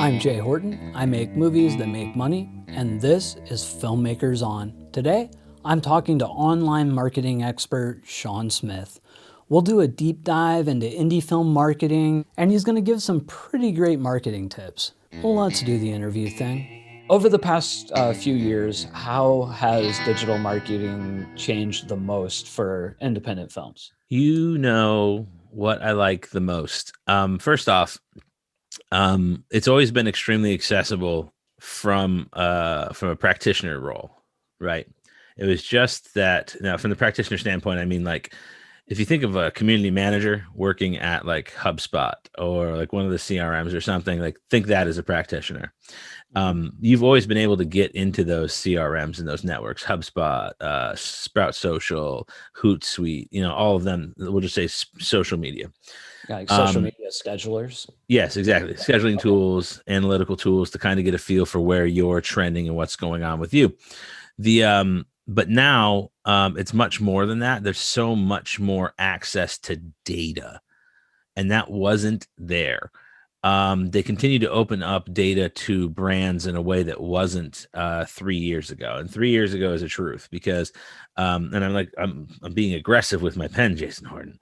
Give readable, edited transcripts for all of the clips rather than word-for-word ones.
I'm Jay Horton. I make movies that make money, and this is Filmmakers On. Today, I'm talking to online marketing expert Shawn Smith. We'll do a deep dive into indie film marketing, and he's going to give some pretty great marketing tips. Well, let's do the interview thing. Over the past few years, how has digital marketing changed the most for independent films? You know what I like the most. First off, it's always been extremely accessible from a practitioner role, right? It was just that now from the practitioner standpoint, I mean, like if you think of a community manager working at like HubSpot or like one of the CRMs or something, like think that as a practitioner. You've always been able to get into those CRMs and those networks, HubSpot, Sprout Social, Hootsuite, all of them. We'll just say social media. Like social media schedulers. Yes, exactly. Scheduling tools, analytical tools to kind of get a feel for where you're trending and what's going on with you. But now it's much more than that. There's so much more access to data, and that wasn't there. They continue to open up data to brands in a way that wasn't 3 years ago. And 3 years ago is the truth because, and I'm being aggressive with my pen, Jason Horton.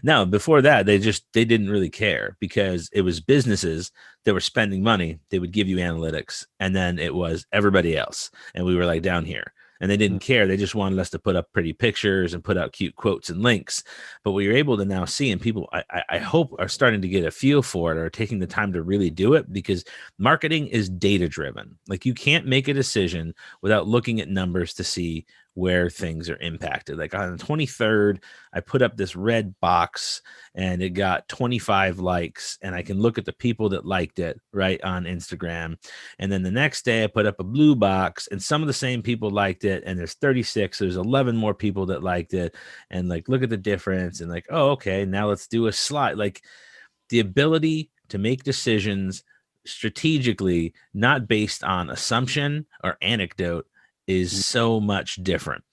No, before that, they didn't really care because it was businesses that were spending money. They would give you analytics, and then it was everybody else. And we were like down here. And they didn't care. They just wanted us to put up pretty pictures and put out cute quotes and links. But what you're able to now see, and people, I hope, are starting to get a feel for it or are taking the time to really do it, because marketing is data driven. Like you can't make a decision without looking at numbers to see where things are impacted. Like on the 23rd, I put up this red box and it got 25 likes, and I can look at the people that liked it right on Instagram. And then the next day I put up a blue box and some of the same people liked it, and there's 36, there's 11 more people that liked it, and like look at the difference and like, oh, okay, now let's do a slide. Like the ability to make decisions strategically, not based on assumption or anecdote, is so much different.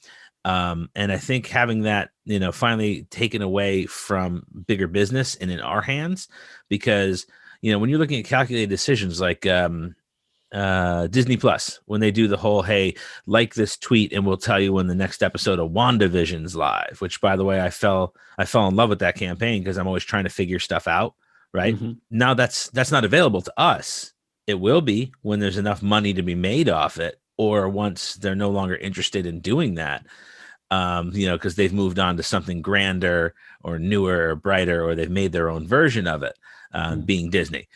And I think having that, finally taken away from bigger business and in our hands, because, when you're looking at calculated decisions like Disney Plus, when they do the whole, hey, like this tweet and we'll tell you when the next episode of WandaVision's live, which by the way, I fell in love with that campaign because I'm always trying to figure stuff out. Right. Now that's not available to us. It will be when there's enough money to be made off it, or once they're no longer interested in doing that, because they've moved on to something grander or newer or brighter, or they've made their own version of it, being Disney.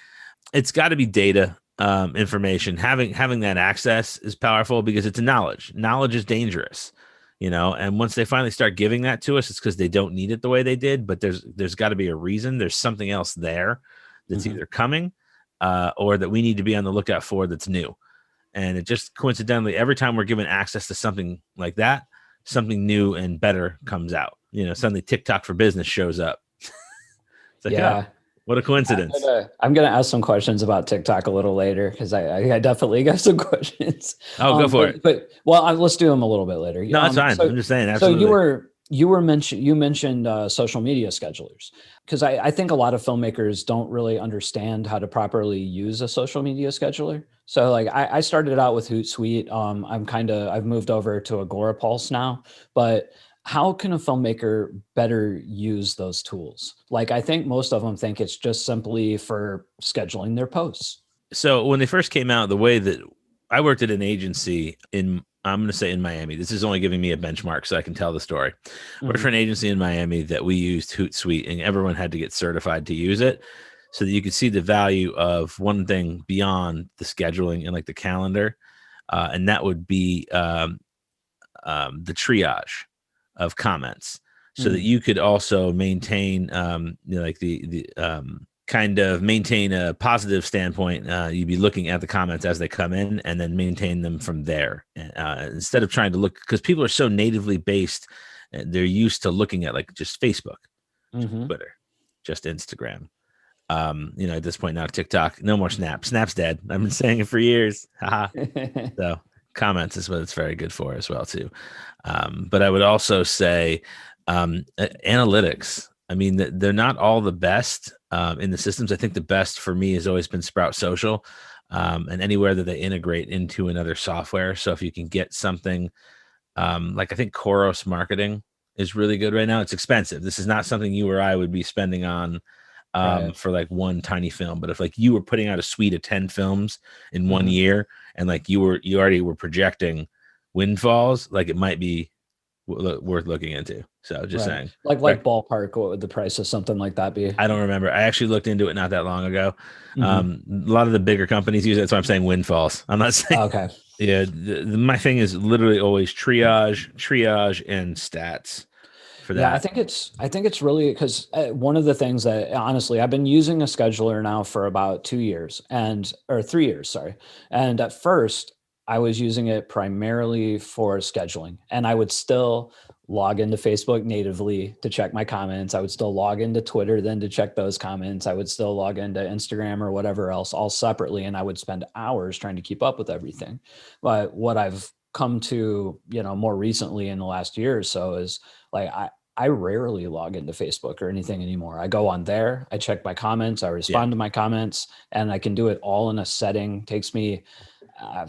It's got to be data, information. Having that access is powerful because it's a knowledge. Knowledge is dangerous, and once they finally start giving that to us, it's because they don't need it the way they did, but there's got to be a reason. There's something else there that's either coming or that we need to be on the lookout for that's new. And it just coincidentally, every time we're given access to something like that, something new and better comes out. Suddenly TikTok for Business shows up. It's like, yeah, what a coincidence. I'm gonna ask some questions about TikTok a little later because I definitely got some questions. Oh, go for it. But let's do them a little bit later. No, that's fine. I'm just saying. Absolutely. So you mentioned social media schedulers, because I think a lot of filmmakers don't really understand how to properly use a social media scheduler. So like I started out with Hootsuite. I've moved over to Agorapulse now, but how can a filmmaker better use those tools? Like I think most of them think it's just simply for scheduling their posts. So when they first came out, the way that I worked at an agency I'm going to say in Miami. This is only giving me a benchmark so I can tell the story. Worked for an agency in Miami that we used Hootsuite, and everyone had to get certified to use it so that you could see the value of one thing beyond the scheduling and like the calendar. And that would be the triage of comments so that you could also maintain kind of maintain a positive standpoint. You'd be looking at the comments as they come in and then maintain them from there. Instead of trying to look, because people are so natively based, they're used to looking at like just Facebook, just Twitter, just Instagram. At this point now, TikTok, no more Snap. Snap's dead. I've been saying it for years. So comments is what it's very good for as well too. But I would also say analytics. I mean, they're not all the best in the systems. I think the best for me has always been Sprout Social, and anywhere that they integrate into another software. So if you can get something like I think Khoros Marketing is really good right now. It's expensive. This is not something you or I would be spending on Right. for like one tiny film. But if like you were putting out a suite of 10 films in 1 year, and like you already were projecting windfalls, like it might be worth looking into. So just Right. saying. Like ballpark, what would the price of something like that be? I don't remember. I actually looked into it not that long ago. Hmm. A lot of the bigger companies use it. That's why I'm saying windfalls. I'm not saying. Okay. Yeah, my thing is literally always triage, and stats for Yeah, that. I think it's really because one of the things that honestly I've been using a scheduler now for about 2 years or 3 years, sorry. And at first I was using it primarily for scheduling, and I would still log into Facebook natively to check my comments. I would still log into Twitter then to check those comments. I would still log into Instagram or whatever else all separately, and I would spend hours trying to keep up with everything. But what I've come to, more recently in the last year or so is like I rarely log into Facebook or anything anymore. I go on there, I check my comments, I Yeah. respond to my comments, and I can do it all in a setting. Takes me,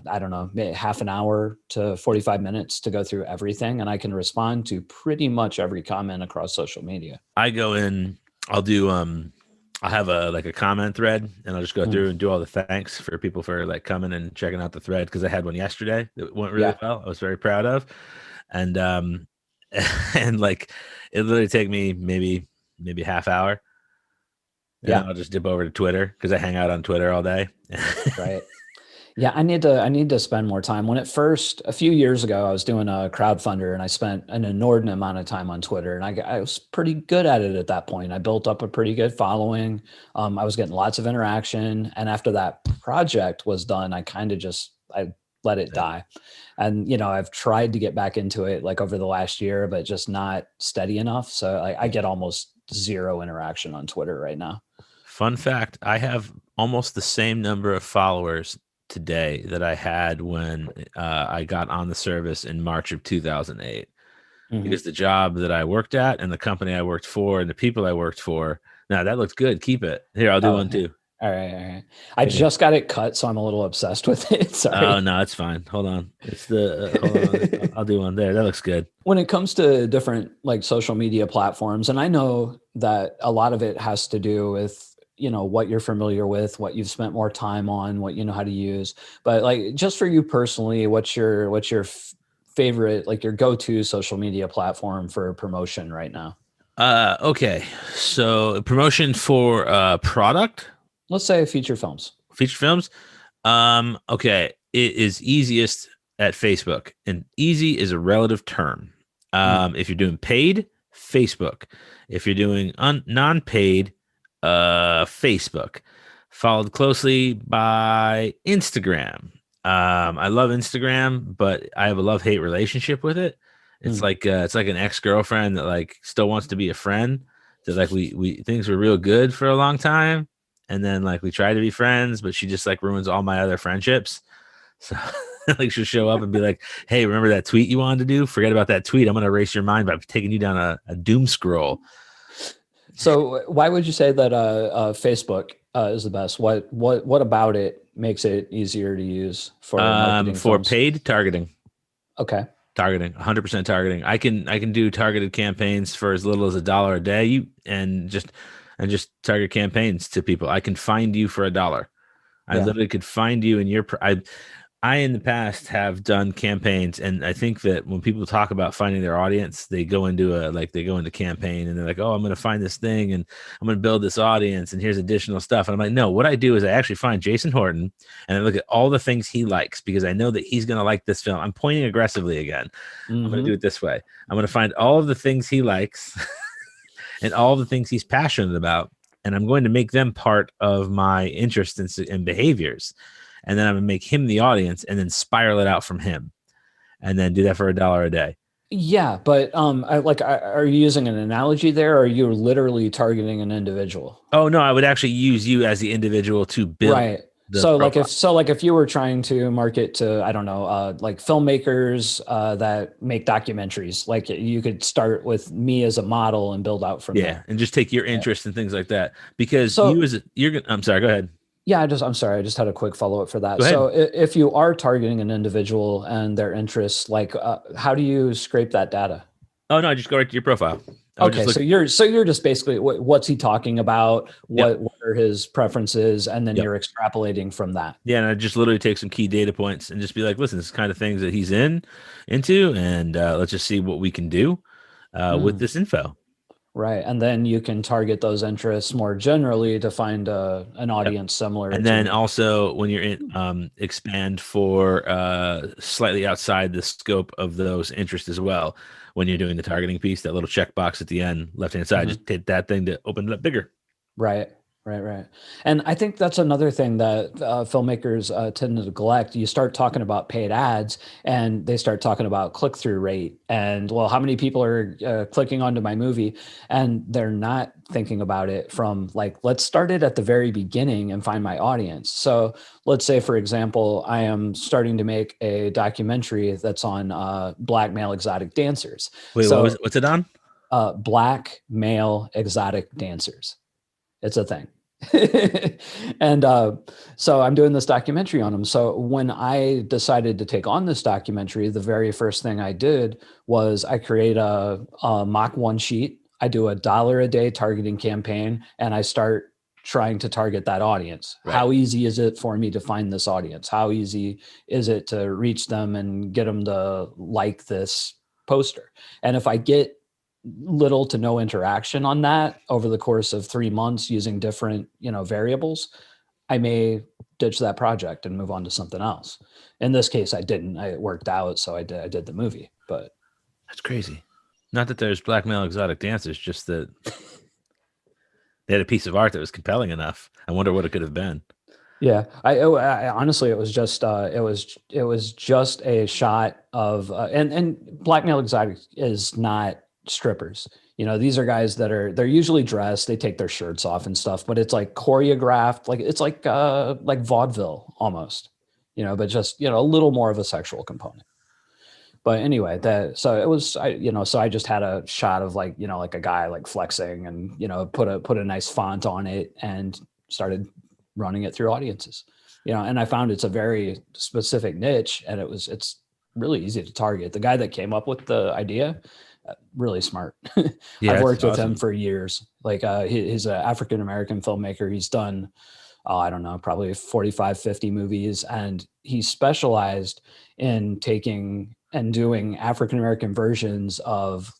I don't know, maybe half an hour to 45 minutes to go through everything. And I can respond to pretty much every comment across social media. I go in, I'll do I'll have a comment thread, and I'll just go Mm. through and do all the thanks for people for like coming and checking out the thread, because I had one yesterday that went really Yeah. well. I was very proud of. And and like it literally take me maybe half hour. And then Yeah. I'll just dip over to Twitter because I hang out on Twitter all day. Right. Yeah, I need to spend more time. When a few years ago, I was doing a crowdfunder and I spent an inordinate amount of time on Twitter, and I was pretty good at it at that point. I built up a pretty good following. I was getting lots of interaction. And after that project was done, I let it die. And, I've tried to get back into it like over the last year, but just not steady enough. So I get almost zero interaction on Twitter right now. Fun fact, I have almost the same number of followers today that I had when I got on the service in March of 2008. Mhm. Because the job that I worked at and the company I worked for and the people I worked for, now that looks good. Keep it. Here, I'll do Oh, one too. all right, all right. I Yeah. just got it cut, so I'm a little obsessed with it. Oh, Sorry. no, it's fine. Hold on. It's the, hold on. I'll do one there. That looks good. When it comes to different like social media platforms, and I know that a lot of it has to do with, what you're familiar with, what you've spent more time on, what you know how to use. But like just for you personally, what's your favorite, like your go-to social media platform for promotion right now? Okay. So promotion for product, Let's say feature films. feature films. Okay. It is easiest at Facebook, and easy is a relative term. Mm. If you're doing paid, Facebook. If you're doing non-paid, Facebook, followed closely by Instagram. I love Instagram, but I have a love-hate relationship with it. Mm. It's like an ex-girlfriend that like still wants to be a friend. That like we things were real good for a long time, and then like we try to be friends, but she just like ruins all my other friendships. So like she'll show up and be like, "Hey, remember that tweet you wanted to do? Forget about that tweet. I'm gonna erase your mind by taking you down a doom scroll." So why would you say that Facebook is the best? What about it makes it easier to use for marketing For films? paid targeting. Okay. Targeting, 100% targeting. I can do targeted campaigns for as little as $1 a day, and just target campaigns to people. I can find you for $1. I Yeah. literally could find you in your. I in the past have done campaigns, and I think that when people talk about finding their audience, they go into campaign, and they're like, "Oh, I'm going to find this thing, and I'm going to build this audience, and here's additional stuff." And I'm like, "No, what I do is I actually find Jason Horton, and I look at all the things he likes because I know that he's going to like this film." I'm pointing aggressively again. I'm going to do it this way. I'm going to find all of the things he likes and all the things he's passionate about, and I'm going to make them part of my interests and behaviors. And then I'm gonna make him the audience, and then spiral it out from him, and then do that for $1 a day. Yeah, but are you using an analogy there, or are you literally targeting an individual? Oh no, I would actually use you as the individual to build Right. the So profile. like if you were trying to market to, I don't know, like filmmakers that make documentaries, like you could start with me as a model and build out from Yeah, there. and just take your Yeah. interest and things like that. Because So you're gonna. I'm sorry. Go ahead. yeah, I'm sorry, I just had a quick follow up for that. Go ahead. So if you are targeting an individual and their interests, like how do you scrape that data? Oh no, just go right to your profile. I would just Okay, look. so you're just basically what's he talking about? Yep. What are his preferences, and then Yep. you're extrapolating from that. Yeah, and I just literally take some key data points and just be like, listen, this is kind of things that he's into, and let's just see what we can do with Mm, this info. right, and then you can target those interests more generally to find an Yep. audience similar And then to. also when you're in, expand for slightly outside the scope of those interests as well. When you're doing the targeting piece, that little checkbox at the end, left hand side, Mhm. just hit that thing to open it up bigger. Right, right. And I think that's another thing that filmmakers tend to neglect. You start talking about paid ads, and they start talking about click through rate, and well, how many people are clicking onto my movie, and they're not thinking about it from like, let's start it at the very beginning and find my audience. So let's say, for example, I am starting to make a documentary that's on black male exotic dancers. Wait, So what's it on? black male exotic dancers. It's a thing. And so I'm doing this documentary on them. So when I decided to take on this documentary, the very first thing I did was I create a Mach 1 sheet. I do $1 a day targeting campaign, and I start trying to target that audience. Right. How easy is it for me to find this audience? How easy is it to reach them and get them to like this poster? And if I get little to no interaction on that over the course of 3 months using different variables, I may ditch that project and move on to something else. In this case, I didn't. It worked out, so I did the movie. But That's crazy. Not that there's black male exotic dancers, just that they had a piece of art that was compelling enough. I wonder what it could have been. yeah, I honestly, it was just a shot of and black male exotic is not strippers. These are guys they're usually dressed, they take their shirts off and stuff, but it's like choreographed, like it's like vaudeville almost, but just a little more of a sexual component. But anyway, that so it was so I just had a shot of like a guy like flexing and put a nice font on it and started running it through audiences. And I found it's a very specific niche, and it's really easy to target. The guy that came up with the idea, really smart. Yeah, I've that's worked with him awesome. for years. Like he's an African American filmmaker. He's done I don't know, probably 45, 50 movies. And he specialized in taking and doing African American versions of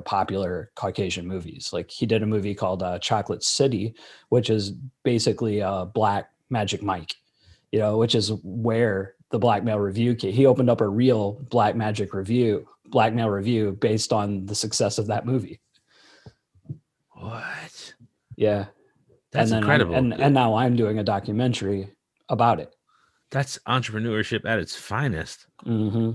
popular Caucasian movies. Like he did a movie called Chocolate City, which is basically a Black Magic Mike, which is where the Black Male Review came. He opened up a real Black Male Review based on the success of that movie. What? Yeah. And That's then incredible. and now I'm doing a documentary about it. That's entrepreneurship at its finest. Mm-hmm.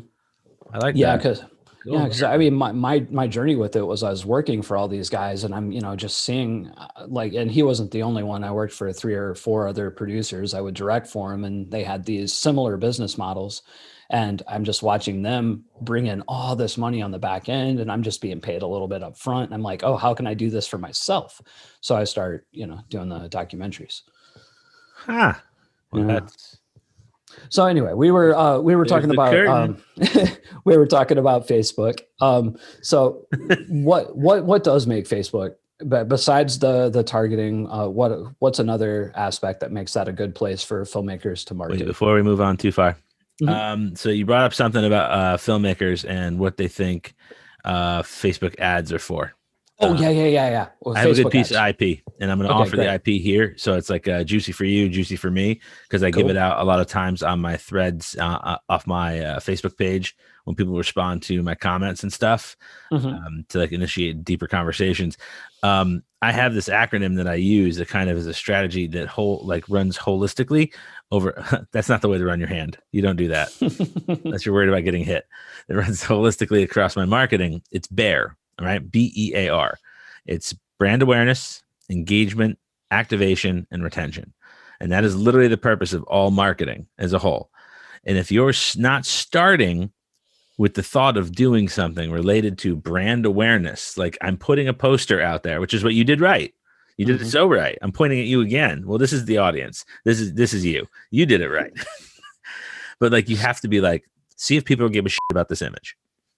I like Yeah, that. because Go I America. mean, my journey with it was I was working for all these guys, and I'm just seeing and he wasn't the only one. I worked for 3 or 4 other producers. I would direct for them, and they had these similar business models, and I'm just watching them bring in all this money on the back end, and I'm just being paid a little bit up front. And I'm like, oh, how can I do this for myself? So I start doing the documentaries. Huh. Well, Yeah. that's So anyway, we were there's talking the about curtain. we were talking about Facebook. So what does make Facebook, but besides the targeting, what's another aspect that makes that a good place for filmmakers to Wait, market? before we move on too far. Mhm. So you brought up something about filmmakers and what they think Facebook ads are for. Oh Uh, yeah. Well, I have a good Facebook piece of ads. IP, and I'm going to Okay, offer the great. IP here. So it's like juicy for you, juicy for me, because I give it Cool. out a lot of times on my threads off my Facebook page when people respond to my comments and stuff Hmm. to like initiate deeper conversations. I have this acronym that I use that kind of is a strategy that runs holistically over. That's not the way to run your hand. You don't do that unless you're worried about getting hit. It runs holistically across my marketing. It's BEAR, all right? BEAR. It's brand awareness, engagement, activation, and retention. And that is literally the purpose of all marketing as a whole. And if you're not starting with the thought of doing something related to brand awareness, like I'm putting a poster out there, which is what you did right. You did it so right. I'm pointing at you again. Well, this is the audience. This is you. You did it right. But like, you have to be like, see if people give a shit about this image,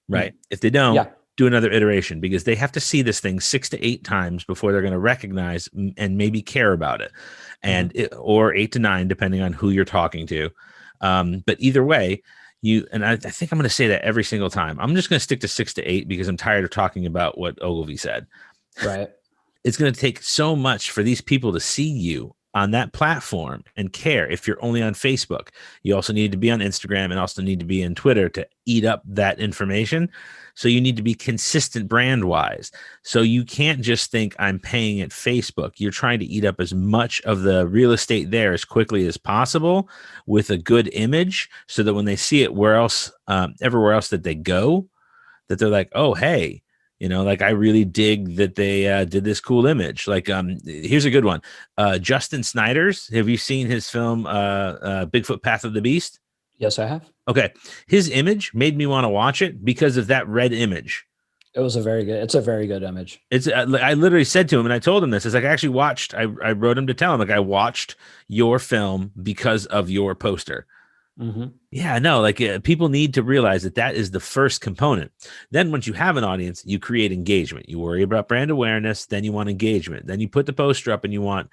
right? If they don't, do another iteration, because they have to see this thing 6 to 8 times before they're going to recognize and maybe care about it, and or 8 to 9, depending on who you're talking to. But either way, I think I'm going to say that every single time. I'm just going to stick to 6 to 8 because I'm tired of talking about what Ogilvy said. Right. It's going to take so much for these people to see you on that platform and care. If you're only on Facebook, you also need to be on Instagram and also need to be in Twitter to eat up that information. So you need to be consistent brand wise. So you can't just think I'm paying at Facebook. You're trying to eat up as much of the real estate there as quickly as possible with a good image, so that when they see it everywhere else that they go, that they're like, oh, hey, like, I really dig that they did this cool image. Like, here's a good one. Justin Snyder's. Have you seen his film, Bigfoot Path of the Beast? Yes, I have. Okay. His image made me want to watch it because of that red image. It's a very good image. I literally said to him, and I told him this, it's like, I wrote him to tell him, like, I watched your film because of your poster. Yeah, no, like, people need to realize that is the first component. Then once you have an audience, you create engagement. You worry about brand awareness, then you want engagement. Then you put the poster up and you want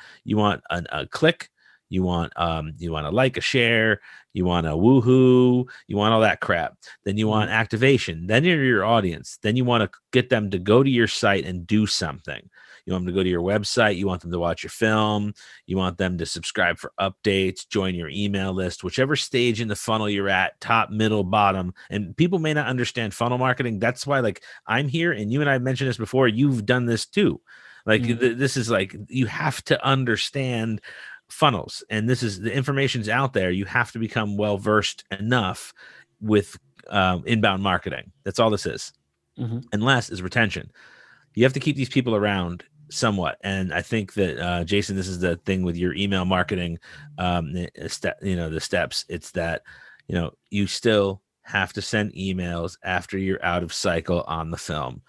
a click, you want a like, a share, you want a woohoo, you want all that crap. Then you want activation. Then you're your audience. Then you want to get them to go to your site and do something. You want them to go to your website. You want them to watch your film. You want them to subscribe for updates, join your email list, whichever stage in the funnel you're at, top, middle, bottom. And people may not understand funnel marketing. That's why, like, I'm here, and you and I mentioned this before. You've done this too. Like, this is like, you have to understand funnels, and the information's out there. You have to become well-versed enough with inbound marketing. That's all this is. And last is retention. You have to keep these people around somewhat. And I think that, Jason, this is the thing with your email marketing, the steps. It's that, you still have to send emails after you're out of cycle on the film,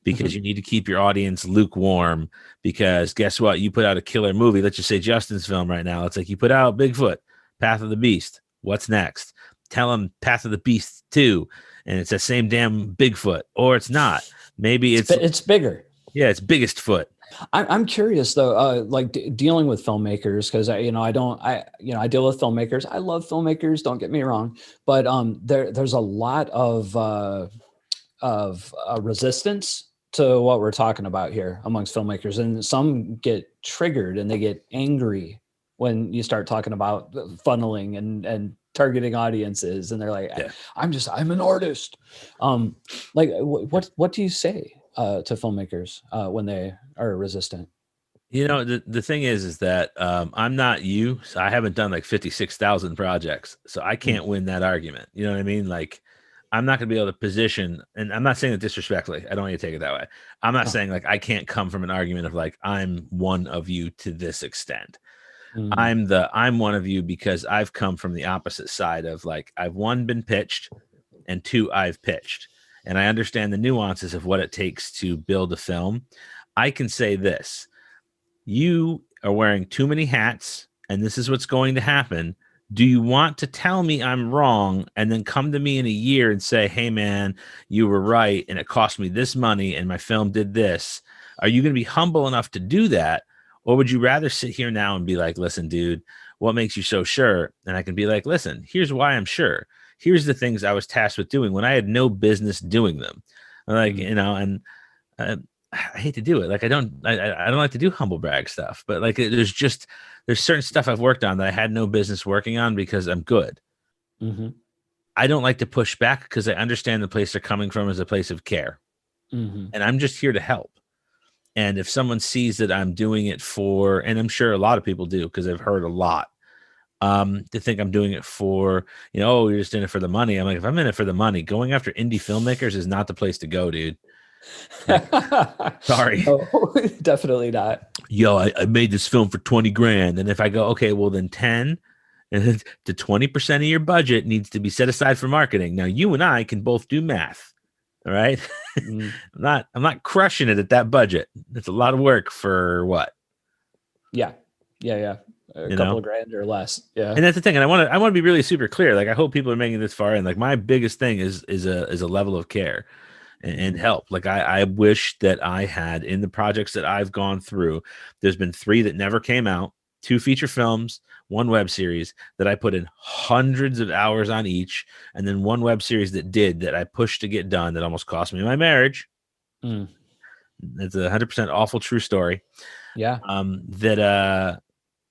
because you need to keep your audience lukewarm. Because guess what? You put out a killer movie. Let's just say Justin's film right now. It's like, you put out Bigfoot, Path of the Beast. What's next? Tell them Path of the Beast 2, and it's the same damn Bigfoot, or it's not. Maybe it's bigger. Yeah, it's biggest foot. I'm curious though, like dealing with filmmakers, because I deal with filmmakers. I love filmmakers. Don't get me wrong, but there's a lot of resistance to what we're talking about here amongst filmmakers, and some get triggered and they get angry when you start talking about funneling and targeting audiences, and they're like, I'm an artist. Like, what do you say to filmmakers when they are resistant? The thing is that I'm not you. So I haven't done like 56,000 projects, so I can't win that argument. You know what I mean? Like, I'm not going to be able to position, and I'm not saying it disrespectfully. I don't want you to take it that way. I'm not saying like I can't come from an argument of like, I'm one of you to this extent. I'm one of you because I've come from the opposite side of, like, I've, 1, been pitched, and 2, I've pitched. And I understand the nuances of what it takes to build a film. I can say this: you are wearing too many hats, and this is what's going to happen. Do you want to tell me I'm wrong and then come to me in a year and say, hey man, you were right, and it cost me this money, and my film did this? Are you going to be humble enough to do that? Or would you rather sit here now and be like, listen, dude, what makes you so sure? And I can be like, listen, here's why I'm sure. Here's the things I was tasked with doing when I had no business doing them. Like, and I hate to do it. Like, I don't like to do humble brag stuff, but like, there's certain stuff I've worked on that I had no business working on because I'm good. I don't like to push back because I understand the place they're coming from is a place of care. And I'm just here to help. And if someone sees that I'm doing it for, and I'm sure a lot of people do, because I've heard a lot, to think I'm doing it for, oh, you're just in it for the money. I'm like, if I'm in it for the money, going after indie filmmakers is not the place to go, dude. Sorry. No, definitely not. Yo, I made this film for 20 grand. And if I go, okay, well then 10 to 20% of your budget needs to be set aside for marketing. Now you and I can both do math. All right. Mm, I'm not crushing it at that budget. It's a lot of work for what? yeah. Yeah. A You couple know? of grand or less. Yeah. And that's the thing. And I want to be really super clear. Like I hope people are making this far. And like my biggest thing is a level of care and help. Like I wish that I had in the projects that I've gone through, there's been 3 that never came out, 2 feature films, 1 web series that I put in hundreds of hours on each, and then 1 web series that I pushed to get done that almost cost me my marriage. Mm, It's 100% awful true story. yeah.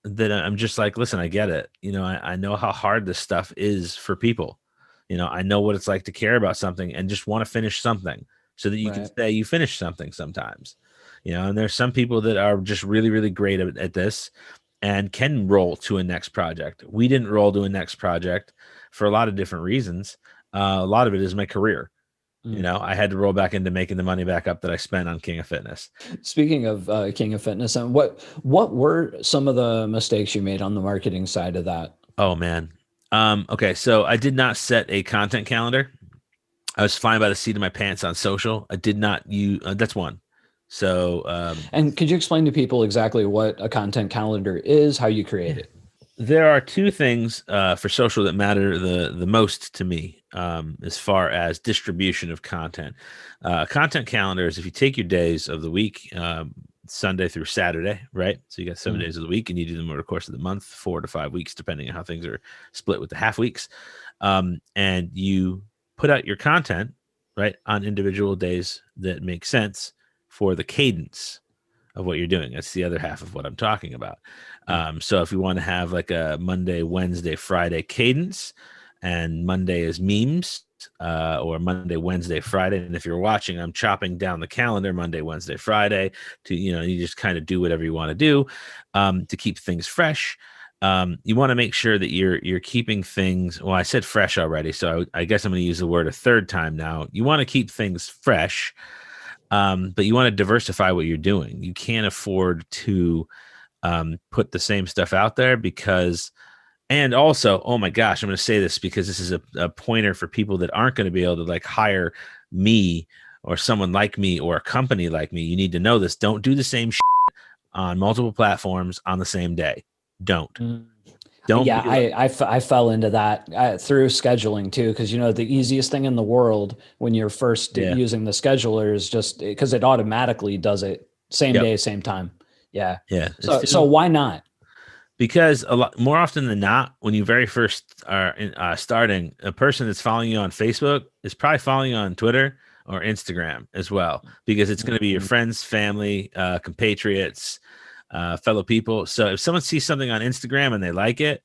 That I'm just like, listen, I get it. You know, I know how hard this stuff is for people. You know, I know what it's like to care about something and just want to finish something so that you can Right. say you finish something sometimes. You know, and there's some people that are just really, really great at this and can roll to a next project. We didn't roll to a next project for a lot of different reasons. A lot of it is my career. You Mm. know, I had to roll back into making the money back up that I spent on King of Fitness. Speaking of King of Fitness, and what were some of the mistakes you made on the marketing side of that? Oh man. Okay, so I did not set a content calendar. I was flying by the seat of my pants on social. I did not use that's one. So And could you explain to people exactly what a content calendar is, how you create it? there are 2 things for social that matter the most to me as far as distribution of content. Content calendar is if you take your days of the week, Sunday through Saturday, right? So you got 7 days of the week, and you do them over the course of the month, 4 to 5 weeks, depending on how things are split with the half weeks. And you put out your content, right, on individual days that make sense for the cadence of what you're doing. That's the other half of what I'm talking about. So if you want to have like a Monday, Wednesday, Friday cadence, and Monday is memes, or Monday, Wednesday, Friday. And if you're watching, I'm chopping down the calendar Monday, Wednesday, Friday to, you know, you just kind of do whatever you want to do to keep things fresh. You want to make sure that you're keeping things. Well, I said fresh already, so I guess I'm going to use the word a third time now. You want to keep things fresh, but you want to diversify what you're doing. You can't afford to put the same stuff out there because, and also, oh my gosh, I'm going to say this because this is a pointer for people that aren't going to be able to like hire me or someone like me or a company like me. You need to know this. Don't do the same shit on multiple platforms on the same day. Don't. Don't. Yeah, I fell into that through scheduling too, because you know the easiest thing in the world when you're first using the scheduler is just because it automatically does it same day, same time. Yeah. Yeah. So why not? Because a lot more often than not, when you very first are starting, a person that's following you on Facebook is probably following you on Twitter or Instagram as well, because it's going to be your friends, family, compatriots, fellow people. So if someone sees something on Instagram and they like it,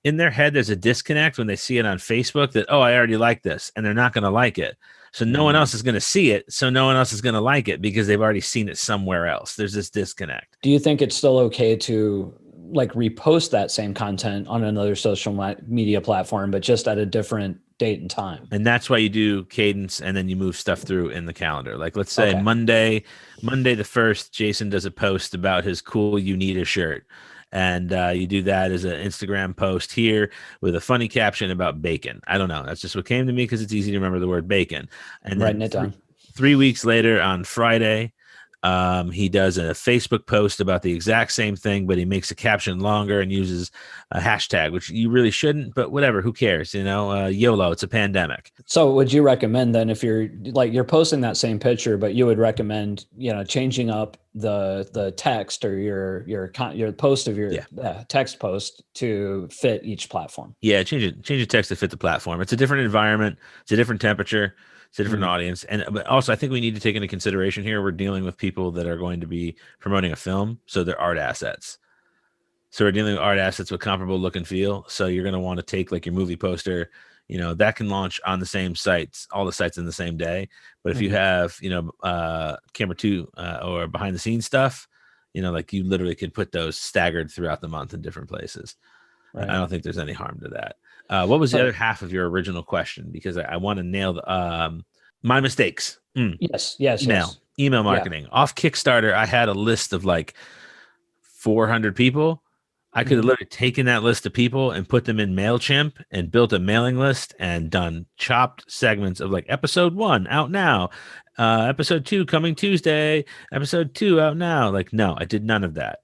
in their head, there's a disconnect when they see it on Facebook that, oh, I already like this, and they're not going to like it. So no one else is going to see it. So no one else is going to like it because they've already seen it somewhere else. There's this disconnect. Do you think it's still okay to like repost that same content on another social media platform, but just at a different date and time? And that's why you do cadence and then you move stuff through in the calendar. Like let's say Monday the 1st, Jason does a post about his cool You Need a shirt. And you do that as an Instagram post here with a funny caption about bacon. I don't know. That's just what came to me because it's easy to remember the word bacon. And then writing it down. 3 weeks later on Friday, he does a Facebook post about the exact same thing, but he makes a caption longer and uses a hashtag, which you really shouldn't, but whatever, who cares? You know, YOLO, it's a pandemic. So would you recommend then, if you're posting that same picture, but you would recommend, you know, changing up the text or your post of your text post to fit each platform? Yeah, change the text to fit the platform. It's a different environment. It's a different temperature. It's a different audience. But also I think we need to take into consideration here, we're dealing with people that are going to be promoting a film. So they're art assets. So we're dealing with art assets with comparable look and feel. So you're going to want to take like your movie poster, you know, that can launch on the same sites, all the sites in the same day. But if you have, you know, camera 2 or behind the scenes stuff, you know, like you literally could put those staggered throughout the month in different places. Right. I don't think there's any harm to that. What was the other half of your original question? Because I want to nail my mistakes. Yes, yes, yes. Email Yeah. marketing. Off Kickstarter, I had a list of like 400 people. I could have Hmm. literally taken that list of people and put them in MailChimp and built a mailing list and done chopped segments of like episode 1 out now, episode 2 coming Tuesday, episode 2 out now. Like, no, I did none of that.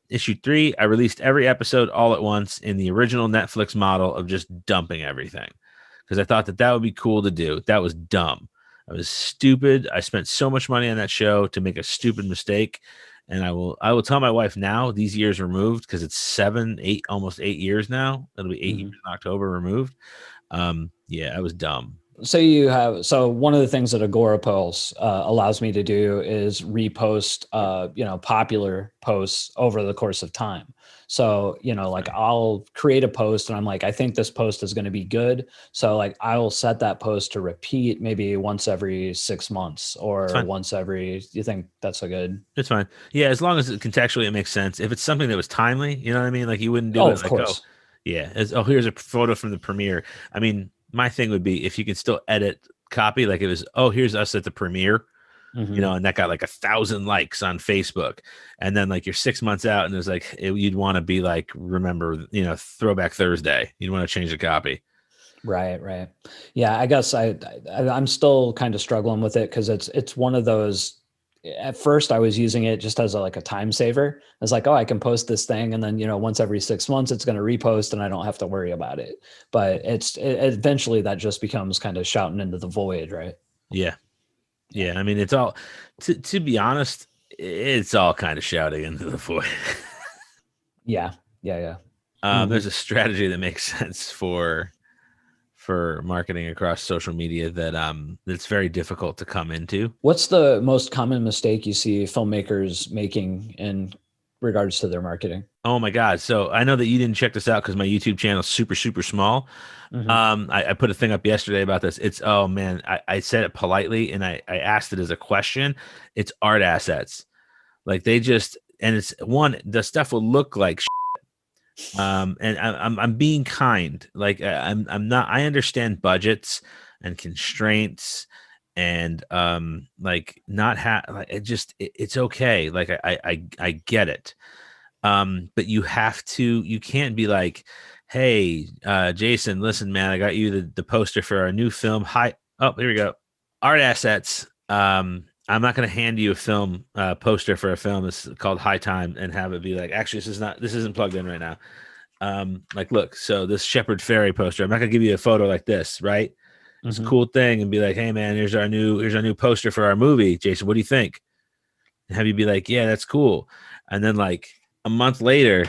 Issue 3, I released every episode all at once in the original Netflix model of just dumping everything because I thought that that would be cool to do. That was dumb. I was stupid. I spent so much money on that show to make a stupid mistake. And I will tell my wife now, these years removed, because it's 7, 8, almost 8 years now. It'll be 8 years in October removed. Yeah, I was dumb. So one of the things that Agorapulse allows me to do is repost, popular posts over the course of time. So, like I'll create a post and I'm like, I think this post is going to be good. So like I will set that post to repeat maybe once every 6 months or once every, you think that's a good? It's fine. Yeah, as long as contextually it makes sense. If it's something that was timely, you know what I mean? Like you wouldn't do it Of like, course. yeah, here's a photo from the premiere. I mean, my thing would be if you can still edit copy, like it was, here's us at the premiere, and that got like 1,000 likes on Facebook. And then like you're 6 months out and it's like, you'd want to be like, remember, Throwback Thursday. You'd want to change the copy. Right. Yeah, I guess I'm still kind of struggling with it because it's one of those. At first, I was using it just as like a time saver. I was like, oh, I can post this thing, and then once every 6 months, it's going to repost, and I don't have to worry about it. But eventually that just becomes kind of shouting into the void, right? Yeah. I mean, it's all to be honest, it's all kind of shouting into the void. Yeah. There's a strategy that makes sense for marketing across social media that's very difficult to come into. What's the most common mistake you see filmmakers making in regards to their marketing? Oh my God. So I know that you didn't check this out because my YouTube channel is super, super small. I put a thing up yesterday about this. It's, oh man, I said it politely and I asked it as a question. It's art assets. Like it's the stuff will look like and I'm being kind. Like I'm not. I understand budgets and constraints, and like not like it's okay. Like I get it. But you have to. You can't be like, hey, Jason, listen, man, I got you the poster for our new film. Hi. Oh, here we go. Art assets. I'm not going to hand you a film poster for a film that's called High Time and have it be like, actually, this isn't plugged in right now. Like, look, so this Shepherd Ferry poster, I'm not going to give you a photo like this, right? It's a cool thing and be like, hey man, here's our new poster for our movie. Jason, what do you think? And have you be like, yeah, that's cool. And then like a month later,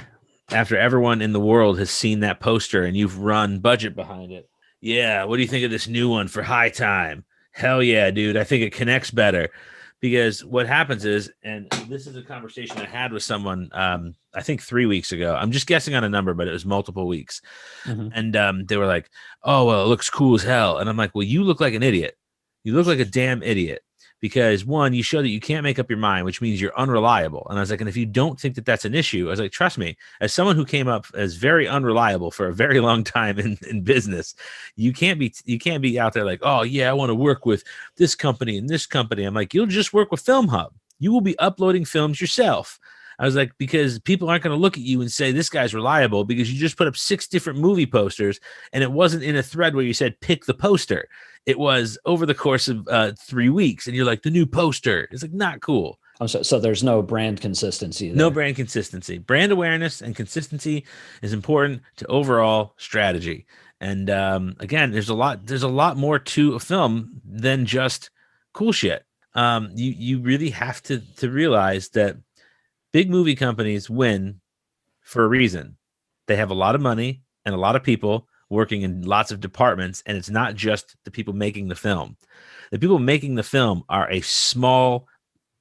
after everyone in the world has seen that poster and you've run budget behind it. Yeah, what do you think of this new one for High Time? Hell yeah, dude. I think it connects better because what happens is, and this is a conversation I had with someone, I think 3 weeks ago. I'm just guessing on a number, but it was multiple weeks. And they were like, oh, well, it looks cool as hell. And I'm like, well, you look like an idiot. You look like a damn idiot because one, you show that you can't make up your mind, which means you're unreliable. And I was like, and if you don't think that that's an issue, I was like, trust me, as someone who came up as very unreliable for a very long time in business, you can't be out there like, oh yeah, I want to work with this company and this company. I'm like, you'll just work with FilmHUB. You will be uploading films yourself. I was like, because people aren't going to look at you and say this guy's reliable because you just put up 6 different movie posters and it wasn't in a thread where you said pick the poster. It was over the course of 3 weeks and you're like, the new poster. It's like not cool. So there's no brand consistency there. No brand consistency. Brand awareness and consistency is important to overall strategy. And again, there's a lot more to a film than just cool shit. You really have to realize that big movie companies win for a reason. They have a lot of money and a lot of people working in lots of departments, and it's not just the people making the film. The people making the film are a small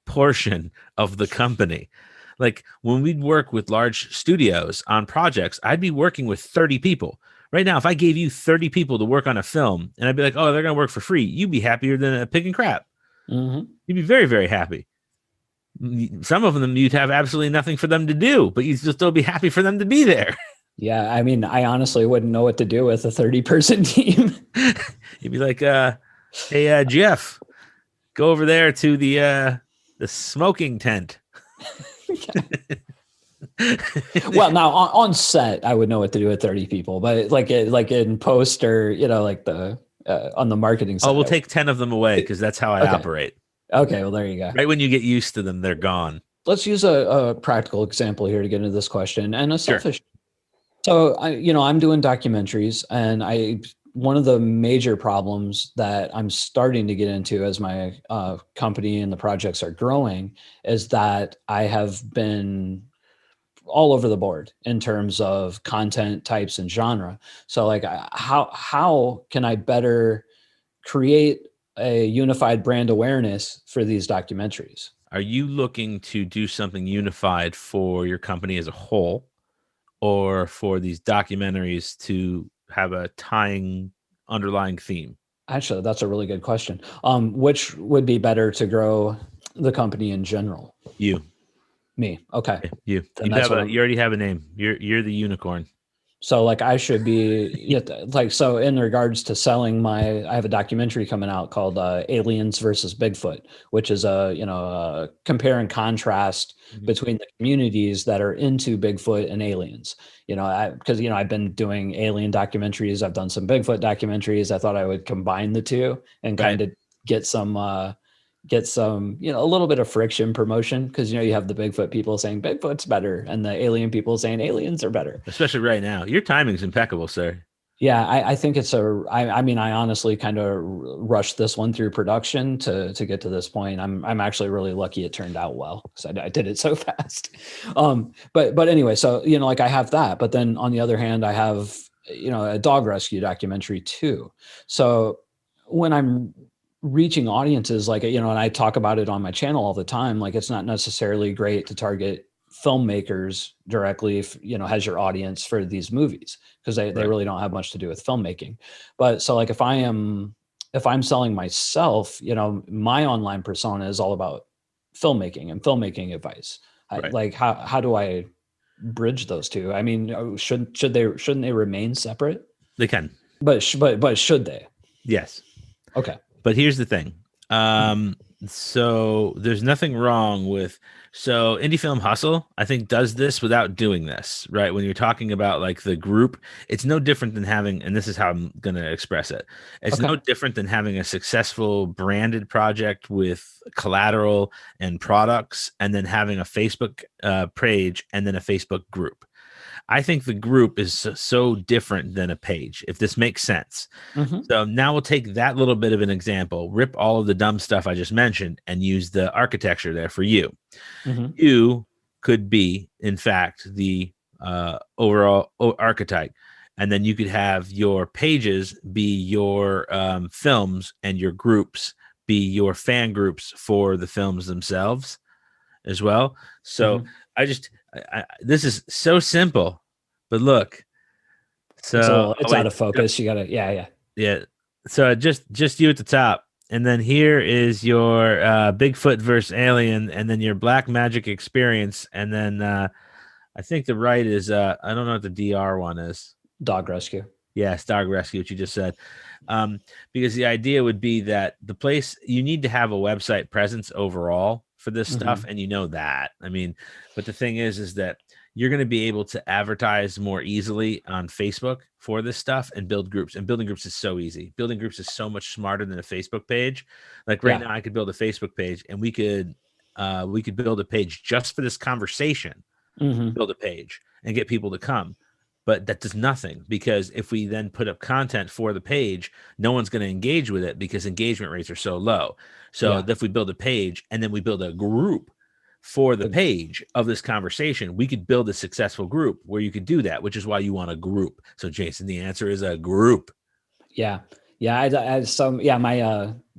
portion of the company. Like when we'd work with large studios on projects, I'd be working with 30 people. Right now, if I gave you 30 people to work on a film, and I'd be like, oh, they're going to work for free, you'd be happier than a pig and crap. You'd be very, very happy. Some of them you'd have absolutely nothing for them to do, but you'd still be happy for them to be there. Yeah, I mean, I honestly wouldn't know what to do with a 30-person team. You'd be like, Hey, Jeff, go over there to the smoking tent. Well, now on set, I would know what to do with 30 people, but like in post or like the on the marketing Oh, side. we'll take 10 of them away because that's how I Okay. operate. Okay. Well, there you go. Right when you get used to them, they're gone. Let's use a practical example here to get into this question and a Sure. selfish. So I'm doing documentaries, and one of the major problems that I'm starting to get into as my company and the projects are growing is that I have been all over the board in terms of content types and genre. So like how can I better create a unified brand awareness for these documentaries? Are you looking to do something unified for your company as a whole, or for these documentaries to have a tying underlying theme? Actually, that's a really good question. Which would be better to grow the company in general? You, Me. Okay. you, Then that's what you already have a name. You're the unicorn. so like I should be like, so in regards to selling I have a documentary coming out called Aliens versus Bigfoot, which is a compare and contrast between the communities that are into Bigfoot and aliens. Because I've been doing alien documentaries, I've done some Bigfoot documentaries. I thought I would combine the two and kind of get some a little bit of friction promotion, because you have the Bigfoot people saying Bigfoot's better and the alien people saying aliens are better. Especially right now. Your timing's impeccable, sir. Yeah, I think I mean, I honestly kind of rushed this one through production to get to this point. I'm actually really lucky it turned out well, because I did it so fast. But anyway, so like I have that, but then on the other hand, I have a dog rescue documentary too. So when I'm reaching audiences, like and I talk about it on my channel all the time, like it's not necessarily great to target filmmakers directly if has your audience for these movies, because they really don't have much to do with filmmaking. But so like if I'm selling myself, my online persona is all about filmmaking and filmmaking advice. Like how do I bridge those two? I mean, shouldn't they remain separate? They can. But should they? Yes. Okay. But here's the thing. So there's nothing wrong with, so Indie Film Hustle, I think, does this without doing this, right? When you're talking about like the group, it's no different than having, and this is how I'm going to express it. It's no different than having a successful branded project with collateral and products, and then having a Facebook page and then a Facebook group. I think the group is so different than a page, if this makes sense. So now we'll take that little bit of an example, rip all of the dumb stuff I just mentioned, and use the architecture there for you. You could be, in fact, the overall archetype. And then you could have your pages be your films, and your groups be your fan groups for the films themselves as well. So this is so simple, but look, so it's out of focus. You gotta, yeah. So just you at the top, and then here is your Bigfoot versus Alien, and then your Black Magic Experience, and then I think the right is I don't know what the DR one is. Dog rescue. Yes, dog rescue, what you just said. Because the idea would be that the place, you need to have a website presence overall for this stuff, and that. I mean, but the thing is that you're going to be able to advertise more easily on Facebook for this stuff and build groups. And building groups is so easy. Building groups is so much smarter than a Facebook page. Like right now, I could build a Facebook page, and we could build a page just for this conversation. Build a page and get people to come. But that does nothing, because if we then put up content for the page, no one's going to engage with it because engagement rates are so low. So if we build a page and then we build a group for the page of this conversation, we could build a successful group where you could do that, which is why you want a group. So Jason, the answer is a group. Yeah. My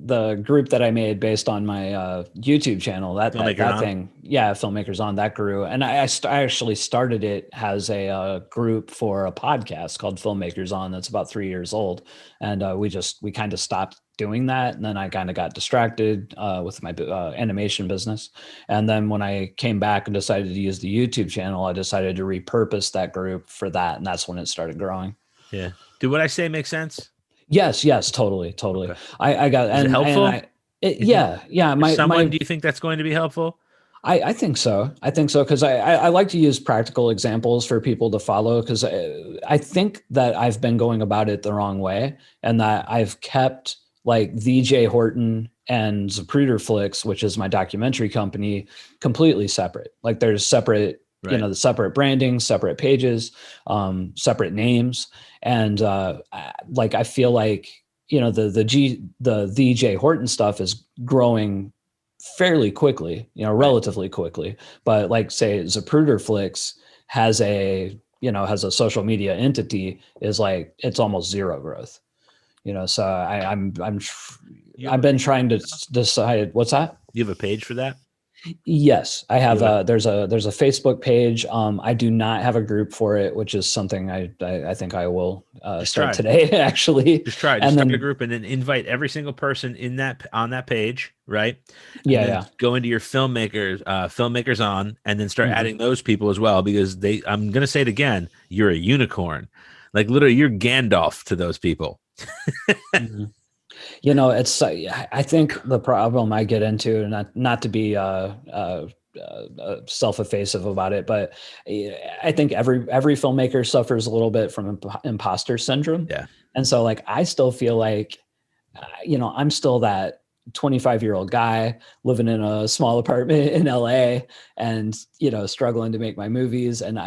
the group that I made based on my YouTube channel, that thing, Filmmakers On, that grew. And I actually started it as a group for a podcast called Filmmakers On that's about 3 years old. And we kind of stopped doing that. And then I kind of got distracted with my animation business. And then when I came back and decided to use the YouTube channel, I decided to repurpose that group for that. And that's when it started growing. Yeah. Did what I say make sense? Yes, yes, totally, totally. Okay. I got, Is it and helpful? I, it, You think yeah, yeah. for someone, My do you think that's going to be helpful? I think so. I think so because I like to use practical examples for people to follow because I think that I've been going about it the wrong way and that I've kept like VJ Horton and ZapruderFlix, which is my documentary company, completely separate. Like there's separate, Right. the separate branding, separate pages, separate names, and like I feel like the VJ Horton stuff is growing fairly quickly, Right. relatively quickly. But like say ZapruderFlix has has a social media entity is like it's almost zero growth. So You have I've a been page trying to for that? decide what's that. You have a page for that? Yes, I You have have a there's a Facebook page. I do not have a group for it, which is something I think I will just start try. today actually. Just try. Just And start a then group and then invite every single person in that on that page, right? And yeah, then yeah. go into your filmmakers on, and then start Mhm. adding those people as well because I'm gonna say it again, you're a unicorn. Like literally, you're Gandalf to those people. Mhm. It's I think the problem I get into, not to be self-effacing about it, but I think every filmmaker suffers a little bit from imposter syndrome, Yeah. and so like I still feel like I'm still that 25-year-old guy living in a small apartment in LA and struggling to make my movies, and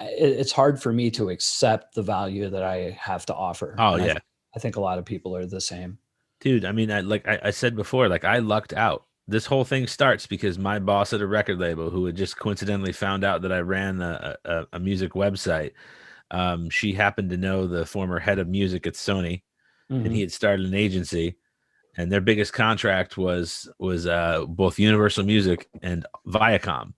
it's hard for me to accept the value that I have to offer, Oh and yeah. I think a lot of people are the same. Dude, I mean, I said before, like I lucked out. This whole thing starts because my boss at a record label, who had just coincidentally found out that I ran a music website, she happened to know the former head of music at Sony, and he Hmm. had started an agency, and their biggest contract was both Universal Music and Viacom.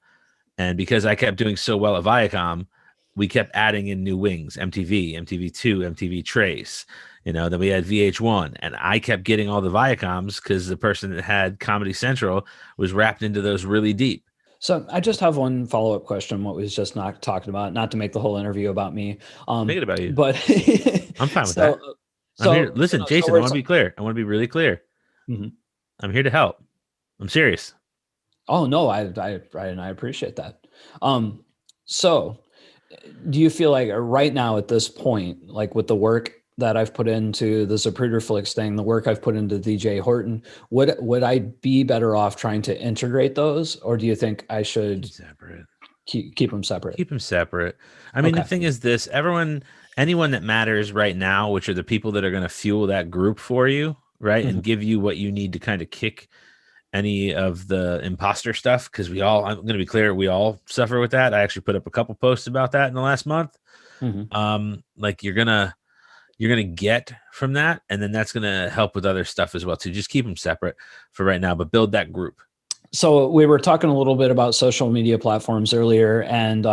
And because I kept doing so well at Viacom, we kept adding in new wings, MTV, MTV2, MTV Trace. Then we had VH1, and I kept getting all the Viacoms because the person that had Comedy Central was wrapped into those really deep. So I just have one follow-up question. What was just not talking about, not to make the whole interview about me, Make it about you. but I'm fine with so that. I'm here. Listen, so Jason, I we're want to be clear. I want to be really clear. Mhm. I'm here to help. I'm serious. Oh no, I appreciate that. So do you feel like right now at this point, like with the work that I've put into the ZapruderFlix thing, the work I've put into DJ Horton, would I be better off trying to integrate those, or do you think I Keep should it separate. keep them separate? Keep them separate. I mean, the Okay. thing is this, anyone that matters right now, which are the people that are going to fuel that group for you, right? And Mhm. give you what you need to kind of kick any of the imposter stuff. Cause I'm going to be clear, we all suffer with that. I actually put up a couple posts about that in the last month. Mhm. Like you're gonna get from that, and then that's gonna help with other stuff as well too. Just keep them separate for right now, but build that group. So we were talking a little bit about social media platforms earlier, and